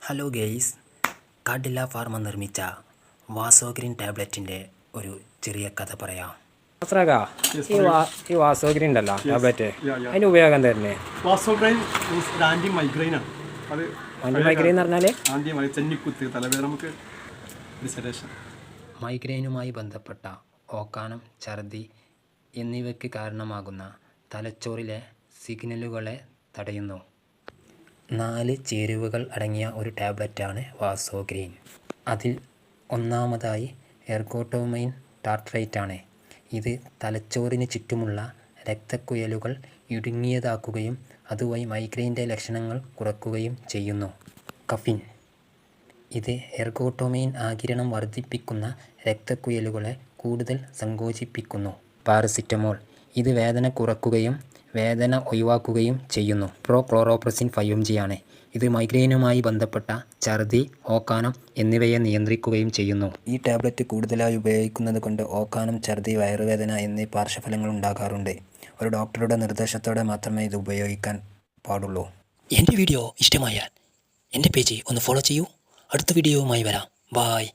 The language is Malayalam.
ഹലോ ഗെയ്സ്, കാഡില്ല ഫാർമ നിർമ്മിച്ച വാസോഗ്രീൻ ടാബ്ലറ്റിൻ്റെ ഒരു ചെറിയ കഥ പറയാം. ഈ വാസോഗ്രീൻ ഉണ്ടല്ലോ ടാബ്ലറ്റ്, അതിൻ്റെ ഉപയോഗം തന്നെ. വാസോഗ്രീൻ മീൻസ് ഒരു ആൻറ്റി മൈഗ്രെയിൻ ആണ്. അത് ആൻറ്റി മൈഗ്രെയിൻ എന്ന് പറഞ്ഞാൽ ചെന്നിക്കുത്ത് തലവേദന നമുക്ക് മൈഗ്രെയിനുമായി ബന്ധപ്പെട്ട ഓക്കാനം, ഛർദി എന്നിവയ്ക്ക് കാരണമാകുന്ന തലച്ചോറിലെ സിഗ്നലുകളെ തടയുന്നു. 4 ചേരുവകൾ അടങ്ങിയ ഒരു ടാബ്ലറ്റാണ് വാസോഗ്രീൻ. അതിൽ ഒന്നാമതായി എർഗോട്ടോമൈൻ ടാർട്രേറ്റ് ആണ്. ഇത് തലച്ചോറിന് ചുറ്റുമുള്ള രക്തക്കുഴലുകൾ ഇടുങ്ങിയതാക്കുകയും അതുവഴി മൈഗ്രെയിൻ്റെ ലക്ഷണങ്ങൾ കുറയ്ക്കുകയും ചെയ്യുന്നു. കഫിൻ. ഇത് എർഗോട്ടോമൈൻ ആഗിരണം വർദ്ധിപ്പിക്കുന്ന രക്തക്കുഴലുകളെ കൂടുതൽ സങ്കോചിപ്പിക്കുന്നു. പാരസിറ്റമോൾ. ഇത് വേദന കുറയ്ക്കുകയും വേദന ഒഴിവാക്കുകയും ചെയ്യുന്നു. ക്ലോറോപ്രസിൻ 5mg ആണ്. ഇത് മൈഗ്രെയിനുമായി ബന്ധപ്പെട്ട ഛർദി, ഓക്കാനം എന്നിവയെ നിയന്ത്രിക്കുകയും ചെയ്യുന്നു. ഈ ടാബ്ലറ്റ് കൂടുതലായി ഉപയോഗിക്കുന്നത് കൊണ്ട് ഓക്കാനം, ഛർദി, വയറുവേദന എന്നീ പാർശ്വഫലങ്ങൾ ഉണ്ടാകാറുണ്ട്. ഒരു ഡോക്ടറുടെ നിർദ്ദേശത്തോടെ മാത്രമേ ഇത് ഉപയോഗിക്കാൻ പാടുള്ളൂ. എൻ്റെ വീഡിയോ ഇഷ്ടമായാൽ എൻ്റെ പേജ് ഒന്ന് ഫോളോ ചെയ്യൂ. അടുത്ത വീഡിയോയുമായി വരാം. ബായ്.